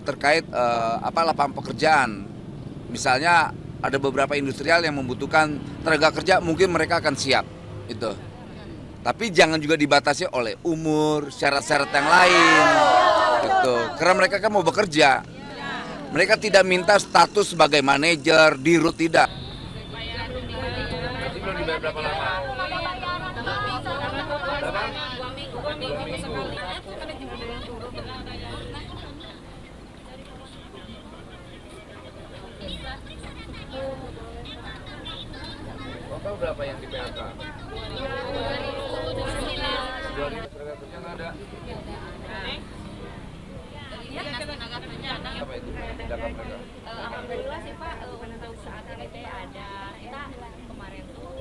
terkait lapangan pekerjaan. Misalnya ada beberapa industrial yang membutuhkan tenaga kerja, mungkin mereka akan siap itu. Tapi jangan juga dibatasi oleh umur, syarat-syarat yang lain. Gitu. Karena mereka kan mau bekerja. Mereka tidak minta status sebagai manajer, dirut, tidak. Belum dibayar berapa lama? Total berapa yang di PHK? 2.000 tenaga kerja nggak ada. Apa itu tindakan mereka? Alhamdulillah sih Pak, untuk saat ini teh ada kita kemarin tuh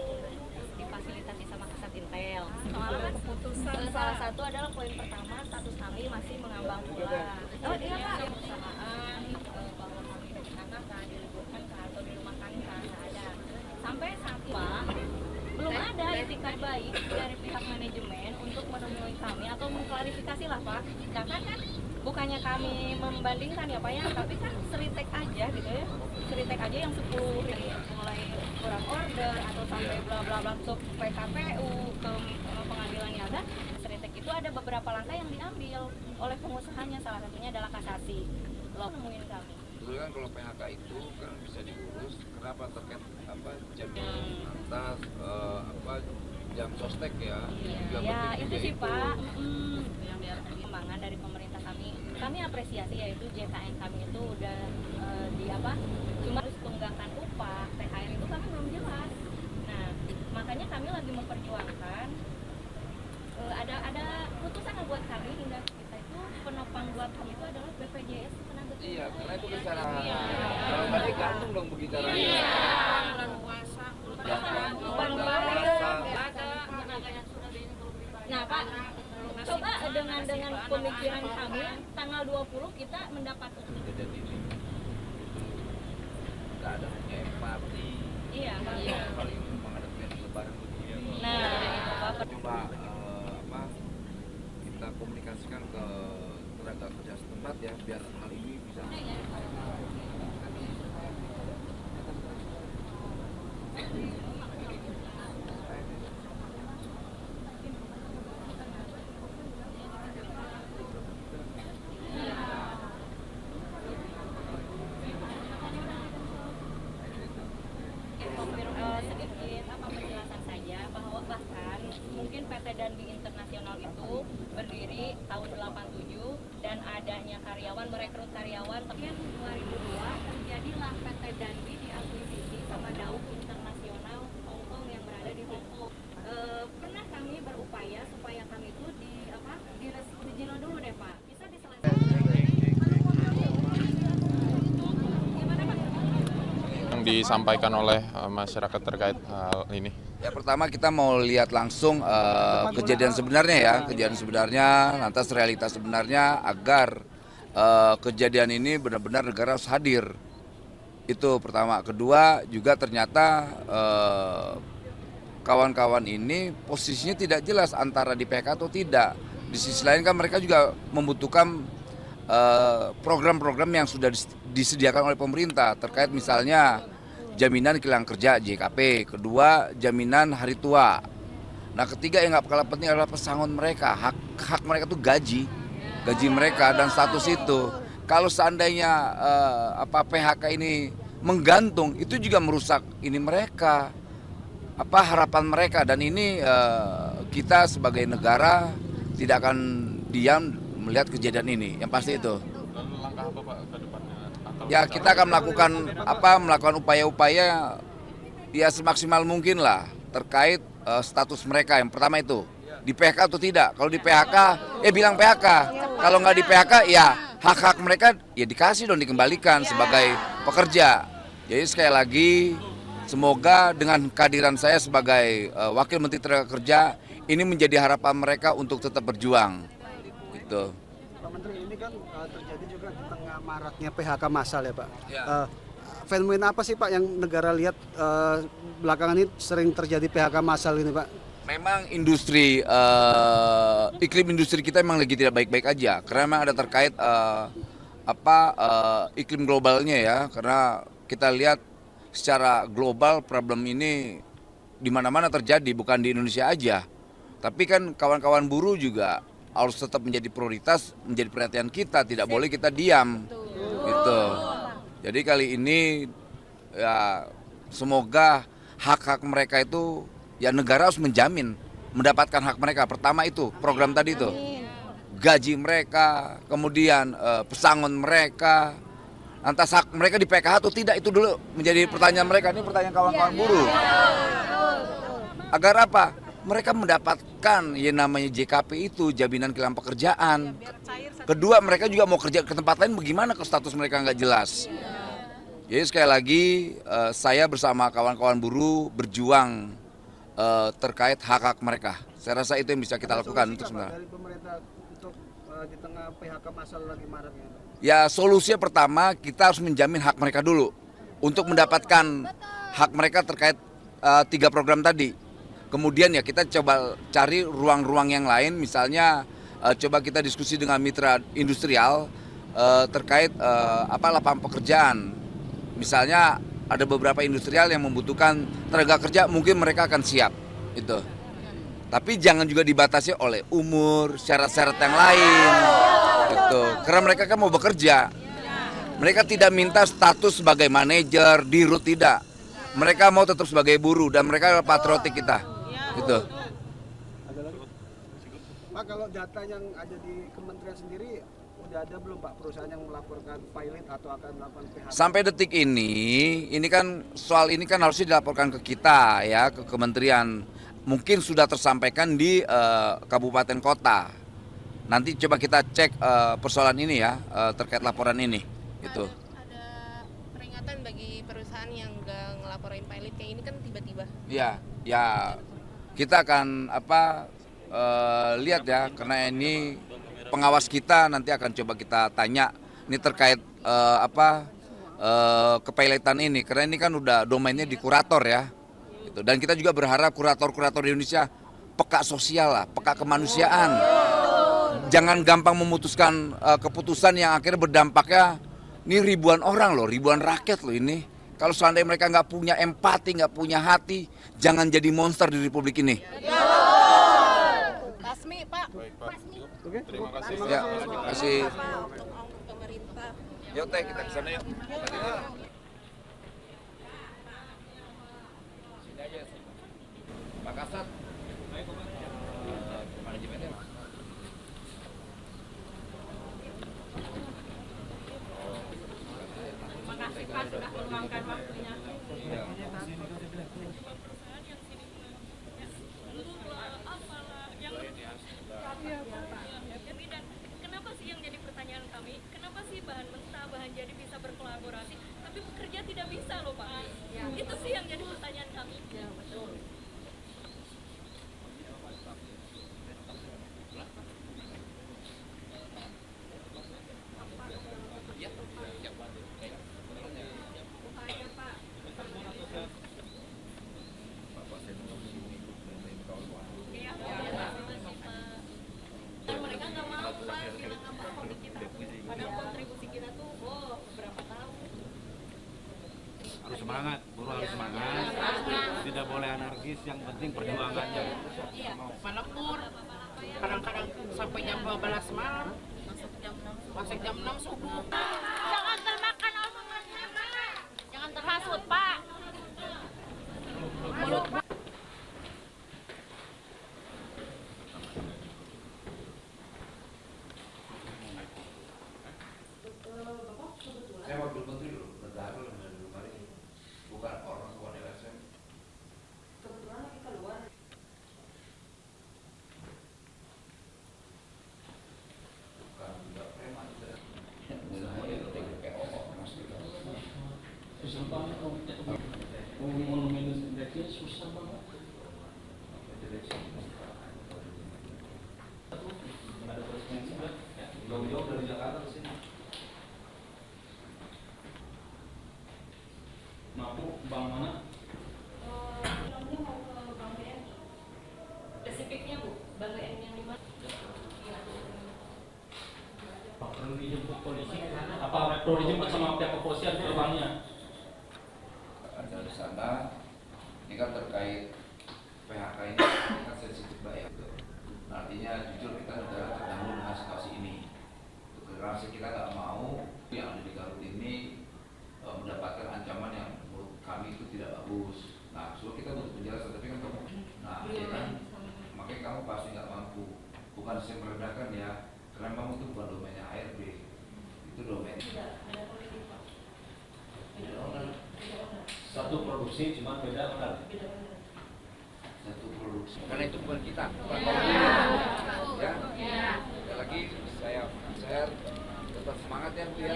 difasilitasi sama Kasat Intel. Soal keputusan salah satu adalah poin pertama, status kami masih mengambang pula. Oh iya Pak, perusahaan bahwa kami dikatakan diliburkan atau dirumahkan nggak ada. Sampai saat ini belum ada itikat baik dari pihak manajemen untuk menemui kami atau mengklarifikasi lah Pak. Sedangkan kan bukannya kami membandingkan ya Pak ya, tapi kan seritek aja gitu ya, seritek aja yang 10 mulai kurang order atau sampai bla bla bla untuk PKPU ke pengadilan niaga, seritek itu ada beberapa langkah yang diambil oleh pengusahanya, salah satunya adalah kasasi. Lo nemuin kami. Dulu kan kalau PHK itu kan bisa diurus, kenapa terkait jaminan atas jam sostek ya? Ya itu sih Pak, yang diharapkan perkembangan dari pemerintah kami apresiasi, yaitu JKN kami itu udah cuma harus tunggakan upah, THR itu kami belum jelas. Nah makanya kami lagi memperjuangkan ada putusan yang buat kami hingga kita itu penopang buat kami itu adalah BPJS tenaga kerja. Iya, karena itu bicara kalau balik gantung dong berbicara. Iya. Nah Pak, coba dengan pemikiran kami tanggal 20 kita mendapat Kejadian ini nggak ada hanya empati. Iya. Paling menghadapi lebaran begini. Nah itu Pak. Coba kita komunikasikan ke tenaga kerja setempat ya, biar hal ini bisa. Sedikit penjelasan saja bahwa bahkan mungkin PT Danbi Internasional itu berdiri tahun 87 dan adanya karyawan, merekrut karyawan. Tapi 2002 terjadilah PT Danbi diakuisisi sama Dauk Internasional Hongkong yang berada di Hongkong. Pernah kami berupaya supaya kami itu di Jino dulu deh Pak, bisa diselesaikan. Yang disampaikan oleh masyarakat terkait hal ini? Ya pertama kita mau lihat langsung kejadian sebenarnya ya, kejadian sebenarnya, lantas realitas sebenarnya agar kejadian ini benar-benar negara harus hadir. Itu pertama. Kedua juga ternyata kawan-kawan ini posisinya tidak jelas antara di PHK atau tidak. Di sisi lain kan mereka juga membutuhkan program-program yang sudah disediakan oleh pemerintah terkait misalnya jaminan kehilangan kerja JKP, kedua jaminan hari tua. Nah ketiga yang nggak kalah penting adalah pesangon mereka, hak mereka tuh gaji mereka dan status itu. Kalau seandainya PHK ini menggantung, itu juga merusak ini mereka, harapan mereka, dan ini kita sebagai negara tidak akan diam melihat kejadian ini, yang pasti itu. Dan langkah apa Pak ke depannya? Ya kita akan melakukan upaya-upaya ya semaksimal mungkin lah terkait status mereka. Yang pertama itu di PHK atau tidak. Kalau di PHK bilang PHK. Kalau nggak di PHK ya hak-hak mereka ya dikasih dong, dikembalikan sebagai pekerja. Jadi sekali lagi semoga dengan kehadiran saya sebagai Wakil Menteri Tenaga Kerja ini menjadi harapan mereka untuk tetap berjuang. Gitu. Pak Menteri, ini kan terjadi juga di tengah maraknya PHK massal ya Pak. Ya. Fenomena apa sih Pak yang negara lihat belakangan ini sering terjadi PHK massal ini Pak? Memang iklim industri kita memang lagi tidak baik-baik aja, karena memang ada terkait iklim globalnya ya, karena kita lihat secara global problem ini di mana-mana terjadi, bukan di Indonesia aja. Tapi kan kawan-kawan buruh juga harus tetap menjadi prioritas, menjadi perhatian kita, tidak boleh kita diam. Gitu. Jadi kali ini ya semoga hak-hak mereka itu ya negara harus menjamin mendapatkan hak mereka. Pertama itu program tadi itu. Gaji mereka, kemudian pesangon mereka, lantas hak mereka di PKH atau tidak, itu dulu menjadi pertanyaan mereka. Ini pertanyaan kawan-kawan buruh. Agar apa? Mereka mendapatkan yang namanya JKP itu, jaminan kehilangan pekerjaan. Kedua, mereka juga mau kerja ke tempat lain, bagaimana kalau status mereka nggak jelas. Jadi sekali lagi saya bersama kawan-kawan buruh berjuang terkait hak-hak mereka. Saya rasa itu yang bisa kita lakukan untuk sementara. Dari pemerintah untuk di tengah PHK massal lagi marak ini. Ya solusinya pertama kita harus menjamin hak mereka dulu untuk mendapatkan hak mereka terkait 3 program tadi. Kemudian ya kita coba cari ruang-ruang yang lain, misalnya coba kita diskusi dengan mitra industrial terkait lapangan pekerjaan. Misalnya ada beberapa industrial yang membutuhkan tenaga kerja, mungkin mereka akan siap itu. Tapi jangan juga dibatasi oleh umur, syarat-syarat yang lain. Gitu. Karena mereka kan mau bekerja. Mereka tidak minta status sebagai manajer, dirut, tidak. Mereka mau tetap sebagai buruh dan mereka adalah patriotik kita. Gitu. Ada lagi? Pak, kalau data yang ada di kementerian sendiri udah ada belum Pak perusahaan yang melaporkan pilot atau akan melakukan PHK? Sampai detik ini kan soal ini kan harusnya dilaporkan ke kita ya, ke kementerian. Mungkin sudah tersampaikan di kabupaten kota. Nanti coba kita cek persoalan ini ya, terkait laporan ini. Gitu. Ada peringatan bagi perusahaan yang nggak ngelaporin pilot kayak ini kan tiba-tiba. Ya kita akan lihat ya, karena ini pengawas kita nanti akan coba kita tanya ini terkait kepilotan ini, karena ini kan udah domainnya di kurator ya. Gitu. Dan kita juga berharap kurator-kurator di Indonesia peka sosial lah, peka kemanusiaan. Jangan gampang memutuskan keputusan yang akhirnya berdampaknya ini ribuan orang loh, ribuan rakyat loh ini. Kalau seandainya mereka nggak punya empati, nggak punya hati, jangan jadi monster di Republik ini. Pasmi, Pak. Baik, Pak. Oke. Terima kasih. Ya, terima kasih. Pak, untuk pemerintah. Yuk Teh, kita ke sana yuk. Sini aja. Pak Kasat. Manajemennya. Makasih Pak sudah meluangkan waktunya. Jadi dan kenapa sih yang jadi pertanyaan kami, kenapa sih bahan mentah, bahan jadi bisa berkolaborasi, tapi pekerja tidak bisa loh Pak. Itu sih yang jadi pertanyaan kami. Ya, betul. Dan mereka nggak mau Pak, kita nggak mau ke kita. Padahal kontribusi kita tuh, berapa tahun. Harus semangat, buruh harus semangat, tidak boleh anarkis, yang penting perjuangannya. Melebur. Kadang-kadang sampai jam 12 malam. Masuk jam 6 subuh. Jangan termakan omongan mereka. Jangan terhasut, Pak. Saya wakil menteri loh, negara loh dari rumah ini. Bukan orang tua LSM. Bukan juga preman. Semuanya itu TPO ormas kita. Susah banget mau manage indeksnya susah banget. Ada frekuensi kan? Jauh-jauh dari Jakarta ke sini. Mampu bank mana? Spesifiknya Bu, Bank BNI yang di mana? Pak perlu dijemput polisi karena Apa perlu dijemput sama pihak kepolisian terbangnya? Ada di sana. Ini kan terkait PHK ini kan sensitif banget. Nah, artinya jujur kita negara terganggu dengan situasi ini. Karena kita nggak mau yang ada di Garut ini mendapatkan ancaman yang menurut kami itu tidak bagus. Nah, so kita butuh penjelasan, tapi kan kamu, nah, ya kan, makanya kamu pasti nggak mampu. Bukan saya merendahkan ya, karena kamu itu bukan domainnya ARB, itu domain. Satu produksi cuma beda owner. Satu produksi. Karena itu bukan kita, bukan ya. Sekali lagi saya tetap semangat ya Bu ya.